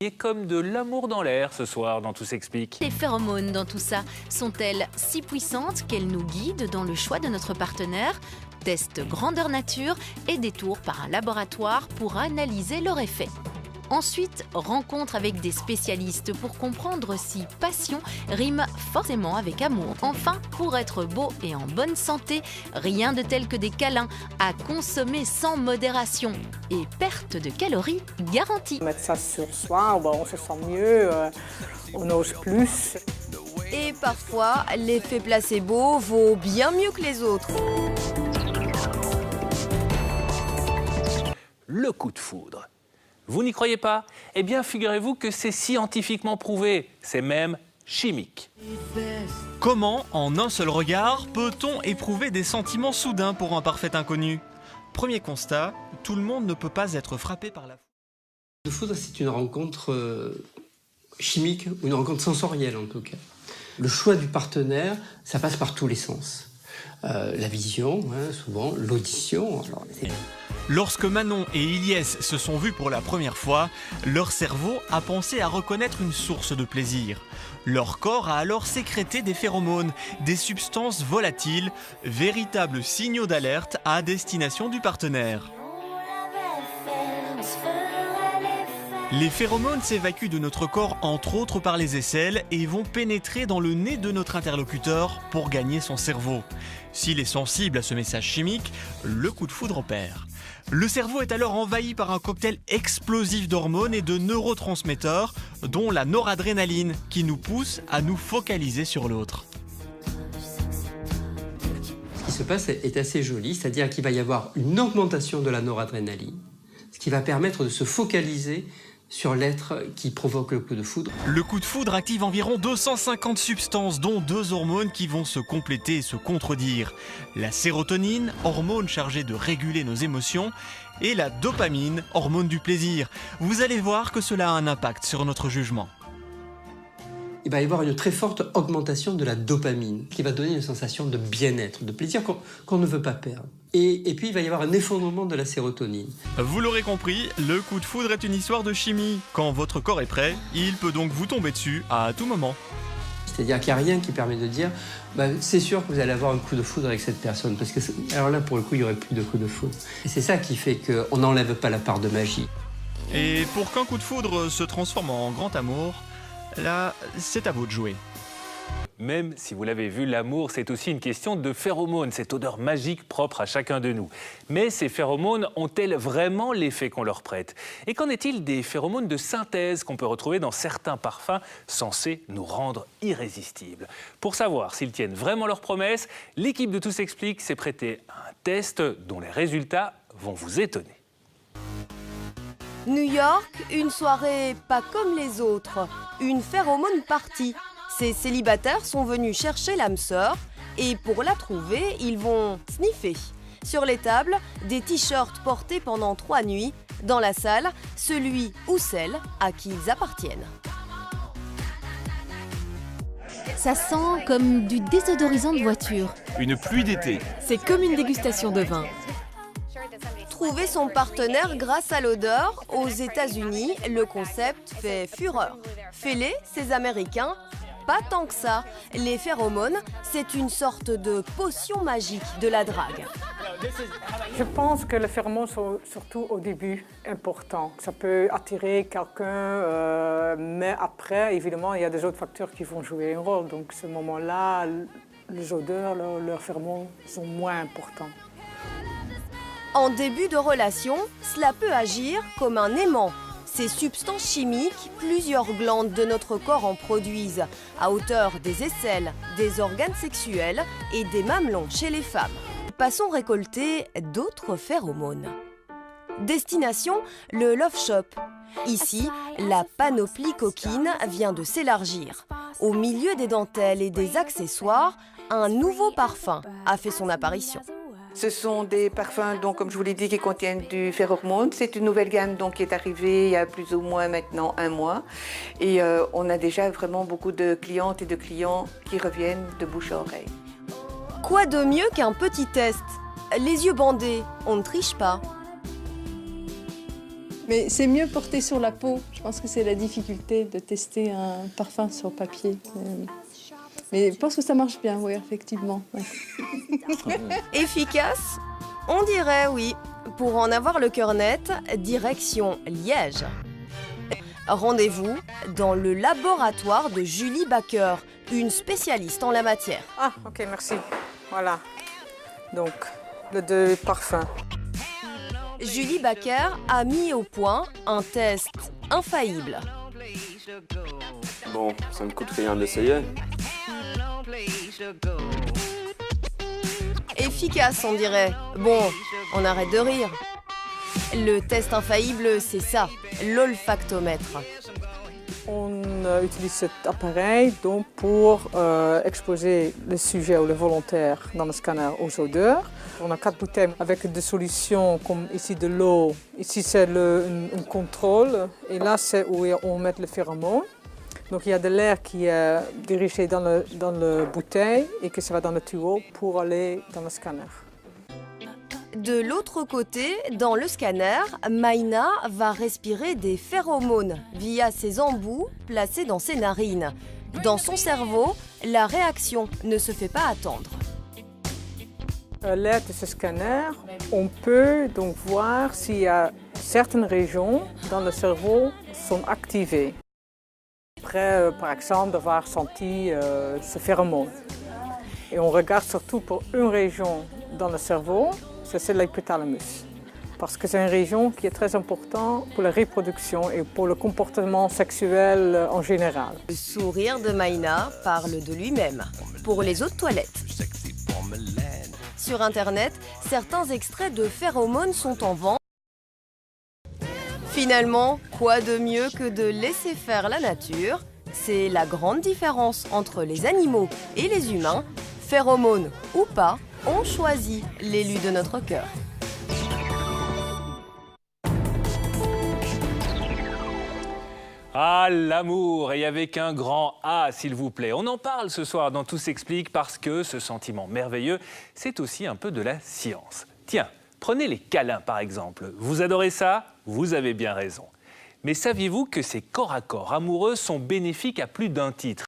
Il y a comme de l'amour dans l'air ce soir dans Tout s'explique. Les phéromones dans tout ça sont-elles si puissantes qu'elles nous guident dans le choix de notre partenaire? Test grandeur nature et détour par un laboratoire pour analyser leur effet. Ensuite, rencontre avec des spécialistes pour comprendre si passion rime forcément avec amour. Enfin, pour être beau et en bonne santé, rien de tel que des câlins à consommer sans modération. Et perte de calories garantie. Mettre ça sur soi, on se sent mieux, on ose plus. Et parfois, l'effet placebo vaut bien mieux que les autres. Le coup de foudre. Vous n'y croyez pas? Eh bien, figurez-vous que c'est scientifiquement prouvé. C'est même chimique. Comment, en un seul regard, peut-on éprouver des sentiments soudains pour un parfait inconnu? Premier constat, tout le monde ne peut pas être frappé par la foudre. Le foudre, c'est une rencontre chimique, ou une rencontre sensorielle en tout cas. Le choix du partenaire, ça passe par tous les sens. La vision, souvent, l'audition. Lorsque Manon et Ilyes se sont vus pour la première fois, leur cerveau a pensé à reconnaître une source de plaisir. Leur corps a alors sécrété des phéromones, des substances volatiles, véritables signaux d'alerte à destination du partenaire. Les phéromones s'évacuent de notre corps entre autres par les aisselles et vont pénétrer dans le nez de notre interlocuteur pour gagner son cerveau. S'il est sensible à ce message chimique, le coup de foudre opère. Le cerveau est alors envahi par un cocktail explosif d'hormones et de neurotransmetteurs, dont la noradrénaline, qui nous pousse à nous focaliser sur l'autre. Ce qui se passe est assez joli, c'est-à-dire qu'il va y avoir une augmentation de la noradrénaline, ce qui va permettre de se focaliser sur l'être qui provoque le coup de foudre. Le coup de foudre active environ 250 substances, dont 2 hormones qui vont se compléter et se contredire. La sérotonine, hormone chargée de réguler nos émotions, et la dopamine, hormone du plaisir. Vous allez voir que cela a un impact sur notre jugement. Il va y avoir une très forte augmentation de la dopamine, qui va donner une sensation de bien-être, de plaisir qu'on ne veut pas perdre. Et puis il va y avoir un effondrement de la sérotonine. Vous l'aurez compris, le coup de foudre est une histoire de chimie. Quand votre corps est prêt, il peut donc vous tomber dessus à tout moment. C'est-à-dire qu'il n'y a rien qui permet de dire c'est sûr que vous allez avoir un coup de foudre avec cette personne. Parce que alors là, pour le coup, il n'y aurait plus de coup de foudre. Et c'est ça qui fait qu'on n'enlève pas la part de magie. Et pour qu'un coup de foudre se transforme en grand amour, là, c'est à vous de jouer. Même si vous l'avez vu, l'amour, c'est aussi une question de phéromones, cette odeur magique propre à chacun de nous. Mais ces phéromones ont-elles vraiment l'effet qu'on leur prête? Et qu'en est-il des phéromones de synthèse qu'on peut retrouver dans certains parfums censés nous rendre irrésistibles? Pour savoir s'ils tiennent vraiment leurs promesses, l'équipe de Tout s'explique s'est prêtée à un test dont les résultats vont vous étonner. New York, une soirée pas comme les autres, une phéromone party. Ces célibataires sont venus chercher l'âme sœur et pour la trouver, ils vont sniffer. Sur les tables, des t-shirts portés pendant 3 nuits. Dans la salle, celui ou celle à qui ils appartiennent. Ça sent comme du désodorisant de voiture. Une pluie d'été. C'est comme une dégustation de vin. Trouver son partenaire grâce à l'odeur, aux États-Unis, le concept fait fureur. Fêlés, ces Américains, pas tant que ça. Les phéromones, c'est une sorte de potion magique de la drague. Je pense que les phéromones sont surtout au début importants. Ça peut attirer quelqu'un, mais après, évidemment, il y a des autres facteurs qui vont jouer un rôle. Donc, à ce moment-là, les odeurs, leurs phéromones sont moins importants. En début de relation, cela peut agir comme un aimant. Ces substances chimiques, plusieurs glandes de notre corps en produisent, à hauteur des aisselles, des organes sexuels et des mamelons chez les femmes. Passons récolter d'autres phéromones. Destination, le Love Shop. Ici, la panoplie coquine vient de s'élargir. Au milieu des dentelles et des accessoires, un nouveau parfum a fait son apparition. Ce sont des parfums, donc, comme je vous l'ai dit, qui contiennent du phéromone. C'est une nouvelle gamme donc, qui est arrivée il y a plus ou moins maintenant 1 mois. Et on a déjà vraiment beaucoup de clientes et de clients qui reviennent de bouche à oreille. Quoi de mieux qu'un petit test? Les yeux bandés, on ne triche pas. Mais c'est mieux porté sur la peau. Je pense que c'est la difficulté de tester un parfum sur papier. Mais je pense que ça marche bien, oui, effectivement. Ouais. Efficace? On dirait oui. Pour en avoir le cœur net, direction Liège. Rendez-vous dans le laboratoire de Julie Baker, une spécialiste en la matière. Ah, ok, merci. Voilà. Donc, le 2 parfums. Julie Baker a mis au point un test infaillible. Bon, ça ne coûte rien d'essayer. Efficace, on dirait. Bon, on arrête de rire. Le test infaillible, c'est ça, l'olfactomètre. On utilise cet appareil donc, pour exposer le sujet ou le volontaire dans le scanner aux odeurs. On a 4 bouteilles avec des solutions comme ici de l'eau. Ici c'est un contrôle et là c'est où on met le phéromone. Donc il y a de l'air qui est dirigé dans la bouteille et que ça va dans le tuyau pour aller dans le scanner. De l'autre côté, dans le scanner, Maïna va respirer des phéromones via ses embouts placés dans ses narines. Dans son cerveau, la réaction ne se fait pas attendre. À l'aide de ce scanner, on peut donc voir s'il y a certaines régions dans le cerveau qui sont activées. Après, par exemple, d'avoir senti ce phéromone. Et on regarde surtout pour une région dans le cerveau, c'est l'hypothalamus. Parce que c'est une région qui est très importante pour la reproduction et pour le comportement sexuel en général. Le sourire de Maïna parle de lui-même. Pour les eaux de toilette. Sur Internet, certains extraits de phéromones sont en vente. Finalement, quoi de mieux que de laisser faire la nature? C'est la grande différence entre les animaux et les humains. Phéromones ou pas, on choisit l'élu de notre cœur. Ah, l'amour, et avec un grand A, s'il vous plaît. On en parle ce soir dans Tout s'explique parce que ce sentiment merveilleux, c'est aussi un peu de la science. Tiens, prenez les câlins par exemple. Vous adorez ça? Vous avez bien raison. Mais saviez-vous que ces corps à corps amoureux sont bénéfiques à plus d'un titre?